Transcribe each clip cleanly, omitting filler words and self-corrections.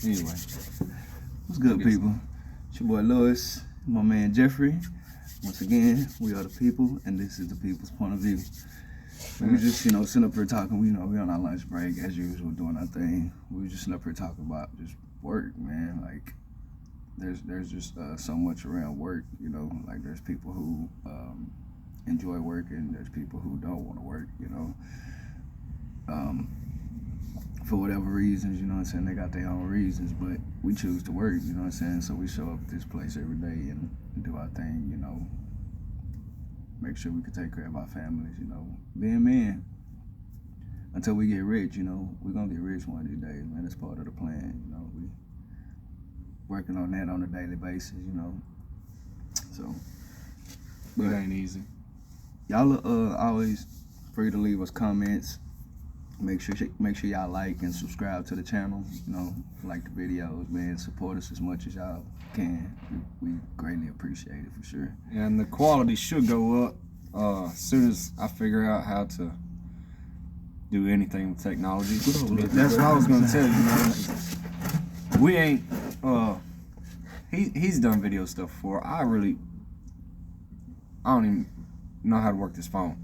Anyway. What's good, people? It's your boy Lewis, my man Jeffrey. Once again, we are the people, and this is the people's point of view. We just, sitting up here talking. We on our lunch break, as usual, doing our thing. We were just sitting up here talking about just work, man. Like, there's just so much around work, Like, there's people who enjoy working, there's people who don't want to work, for whatever reasons, they got their own reasons, but we choose to work, so we show up at this place every day and do our thing, make sure we can take care of our families, being men. Until we get rich, we're gonna get rich one of these days, man. It's part of the plan, we working on that on a daily basis, so. But it ain't easy. Y'all are always free to leave us comments. Make sure y'all like and subscribe to the channel. Like the videos, man. Support us as much as y'all can. We greatly appreciate it for sure. And the quality should go up as soon as I figure out how to do anything with technology. That's what I was gonna tell you, man. We ain't. He's done video stuff before. I don't even know how to work this phone.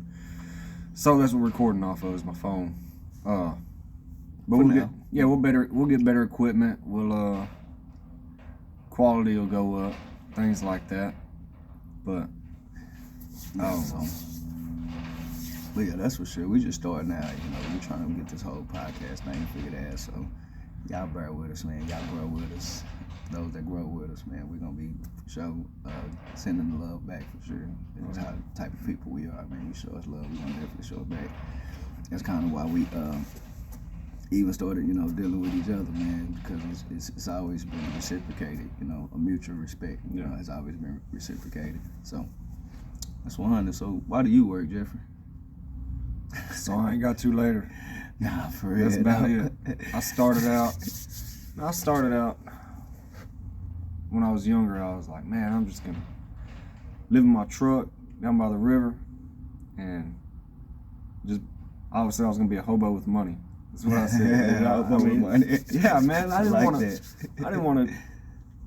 So that's what we're recording off of is my phone. But we'll get better equipment. Quality will go up, things like that. But But yeah, that's for sure. We just starting out, we're trying to get this whole podcast thing figured out. So y'all bear with us, man. Y'all grow with us. Those that grow with us, man, we're gonna be for sure sending the love back for sure. It's how the type of people we are, man. You show us love, we're gonna definitely show it back. That's kind of why we even started, dealing with each other, man, because it's always been reciprocated, a mutual respect, has always been reciprocated. So that's 100. So why do you work, Jeffrey? So I ain't got to later. Nah, for real. That's about it. I started out when I was younger. I was like, man, I'm just gonna live in my truck down by the river, and obviously I was gonna be a hobo with money. That's what I said. Money. Yeah, man. I didn't want to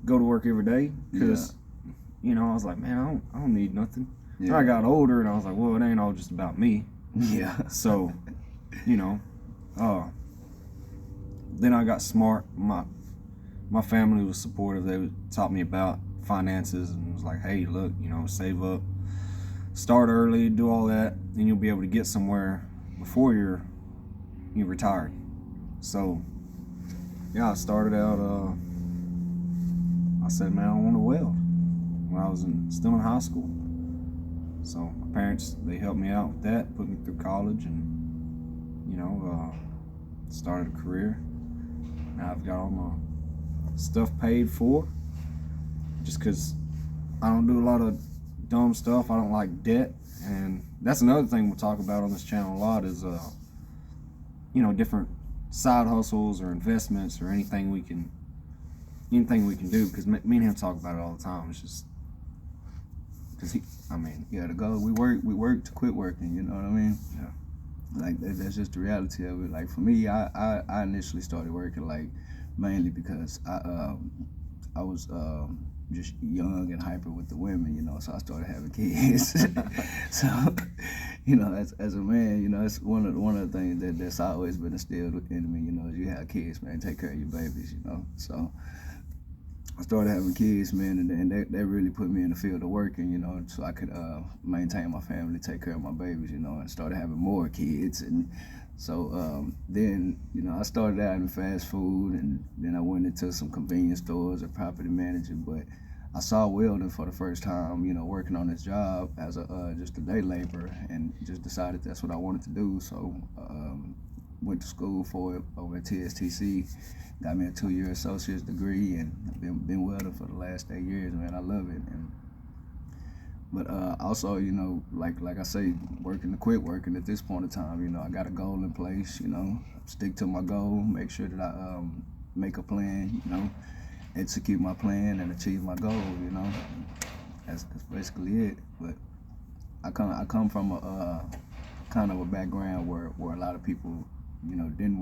go to work every day because, I was like, man, I don't need nothing. Yeah. Then I got older and I was like, well, it ain't all just about me. Yeah. So, then I got smart. My family was supportive. They taught me about finances and was like, hey, look, save up, start early, do all that, and you'll be able to get somewhere before you're retired. So, yeah, I started out, I said, man, I want to weld when I was still in high school. So my parents, they helped me out with that, put me through college, and, started a career. Now I've got all my stuff paid for, just because I don't do a lot of dumb stuff. I don't like debt, and that's another thing we'll talk about on this channel a lot is, different side hustles or investments or anything we can do, because me and him talk about it all the time. It's just because the goal, we work to quit working, you know what I mean? Yeah. Like, that's just the reality of it. Like, for me, I initially started working, like, mainly because I was just young and hyper with the women, so I started having kids. So, as a man, it's one of the things that's always been instilled in me, is you have kids, man, take care of your babies, So I started having kids, man, and that really put me in the field of working, so I could maintain my family, take care of my babies, and started having more kids. And so then, I started out in fast food, and then I went into some convenience stores as property manager, but I saw welding for the first time, working on this job as just a day laborer, and just decided that's what I wanted to do. So went to school for it over at TSTC, got me a 2-year associate's degree, and I've been welding for the last 8 years, man. I love it. But also, like I say, working to quit working at this point in time, I got a goal in place, stick to my goal, make sure that I make a plan, execute my plan and achieve my goal, That's basically it. But I come from a kind of a background where a lot of people didn't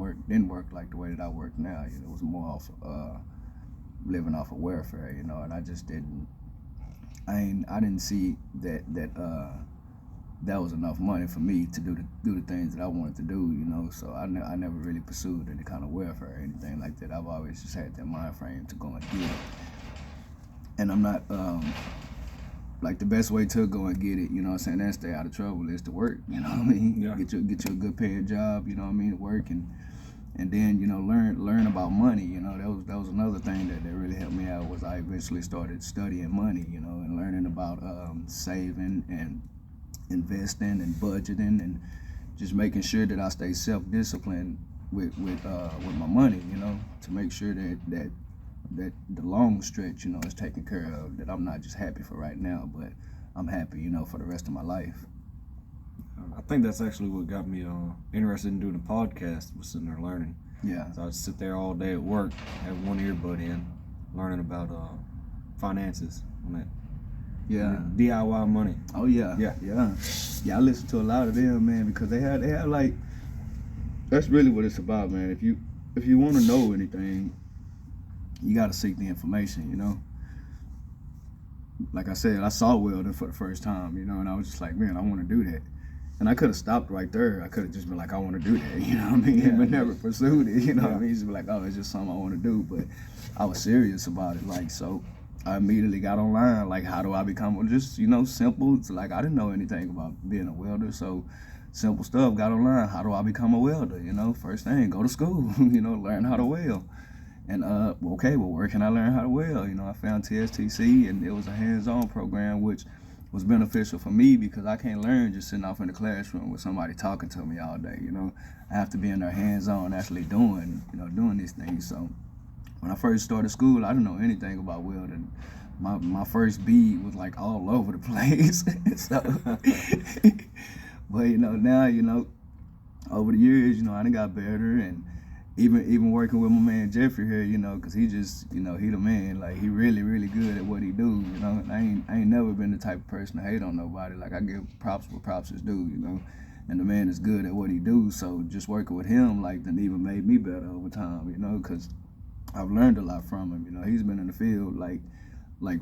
work like the way that I work now. It was more off living off of welfare, and I just I didn't see that was enough money for me to do the things that I wanted to do, so I never really pursued any kind of welfare or anything like that. I've always just had that mind frame to go and get it. And I'm not like, the best way to go and get it, and stay out of trouble, is to work, Yeah. Get you a good paying job, to work, and then, learn about money. That was another thing that really helped me out. Was I eventually started studying money, and learning about saving and investing and budgeting, and just making sure that I stay self-disciplined with my money, to make sure that the long stretch, is taken care of. That I'm not just happy for right now, but I'm happy, for the rest of my life. I think that's actually what got me interested in doing a podcast. Was sitting there learning. Yeah. So I'd sit there all day at work, have one earbud in, learning about finances on that. Yeah. DIY money. Oh yeah. Yeah. I listen to a lot of them, man, because they have like, that's really what it's about, man. If you want to know anything, you got to seek the information, Like I said, I saw welding for the first time, and I was just like, man, I want to do that. And I could have stopped right there. I could have just been like, I want to do that, Yeah. But never pursued it, Yeah. what I mean? Just be like, oh, it's just something I want to do. But I was serious about it, like, so I immediately got online, like, how do I become, just, simple. It's like, I didn't know anything about being a welder, so simple stuff. Got online, how do I become a welder? First thing, go to school, learn how to weld. And where can I learn how to weld? I found TSTC, and it was a hands-on program, which was beneficial for me because I can't learn just sitting off in the classroom with somebody talking to me all day. I have to be in there hands-on, actually doing these things. So when I first started school, I didn't know anything about welding. My first bead was like all over the place. So, but now over the years, I done got better, and even working with my man Jeffrey here, because he just, he the man. Like, he really, really good at what he do, And I ain't never been the type of person to hate on nobody. Like, I give props where props is due, And the man is good at what he do. So just working with him, like, then even made me better over time, because I've learned a lot from him. He's been in the field like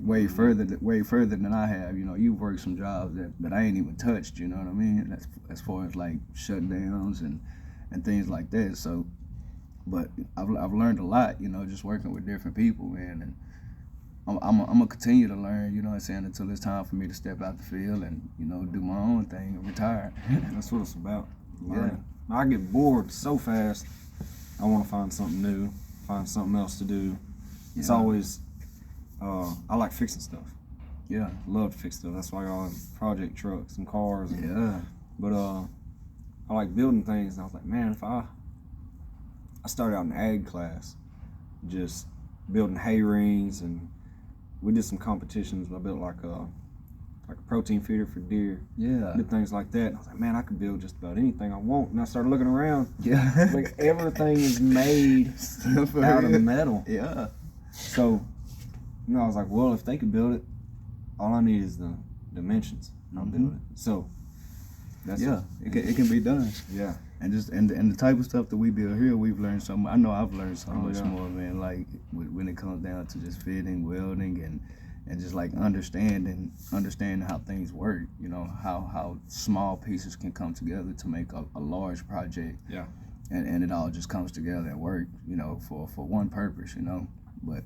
way further than I have. You've worked some jobs that I ain't even touched. You know what I mean? That's as far as like shutdowns and things like that. So. But I've learned a lot, just working with different people, man. And I'm gonna continue to learn, until it's time for me to step out the field and, do my own thing and retire. That's what it's about. Learning. Yeah. I get bored so fast. I want to find something new, find something else to do. It's always, I like fixing stuff. Yeah. Love to fix stuff. That's why I got project trucks and cars. But I like building things, and I was like, man, if I started out in ag class, just building hay rings, and we did some competitions. I built like a protein feeder for deer. Yeah. Did things like that. And I was like, man, I could build just about anything I want. And I started looking around. Yeah. Like, everything is made out of metal. Yeah. So, I was like, well, if they could build it, all I need is the dimensions. And I'll build it. So, that's it can be done. Yeah. And the type of stuff that we build here, we've learned so much. I know I've learned so much more, man. Like, when it comes down to just fitting, welding, and just like understanding how things work. How small pieces can come together to make a large project. Yeah. And it all just comes together and work. For one purpose. But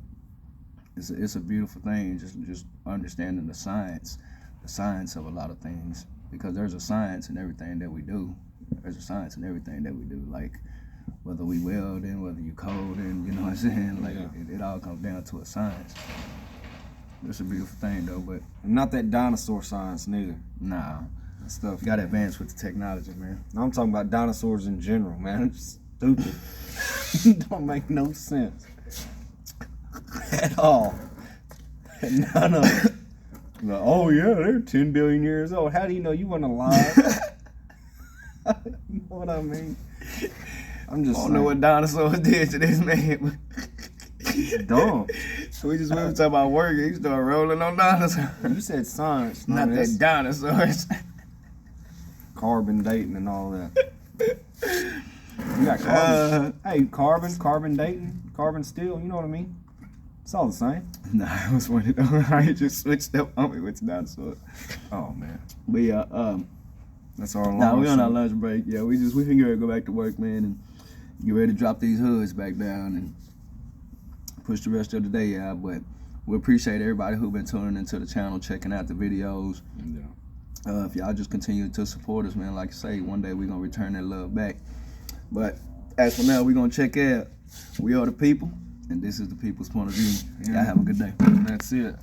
it's a beautiful thing. Just understanding the science of a lot of things, because there's a science in everything that we do. There's a science in everything that we do, like whether we welding, whether you coding, you know what I'm saying? Like, it all comes down to a science. It's a beautiful thing, though, but not that dinosaur science neither. Nah, that stuff. You got to advance with the technology, man. I'm talking about dinosaurs in general, man. It's stupid. Don't make no sense at all. None of it. Like, oh yeah, they're 10 billion years old. How do you know you weren't alive? You know what I mean? I'm just. I don't know what dinosaurs did to this man. It's dumb. So we talking about work. He started rolling on dinosaurs. You said science, not that dinosaurs. Carbon dating and all that. You got carbon. Hey, carbon dating, carbon steel. You know what I mean? It's all the same. Nah, I was one of those. I just switched up on me with the dinosaur. Oh man. But yeah, That's our long. nah, we on our lunch break. Yeah, we can go back to work, man, and get ready to drop these hoods back down and push the rest of the day out. But we appreciate everybody who been tuning into the channel, checking out the videos. Yeah. If y'all just continue to support us, man, like I say, one day we're gonna return that love back. But as for now, we're gonna check out. We are the people, and this is the people's point of view. Y'all have a good day. That's it.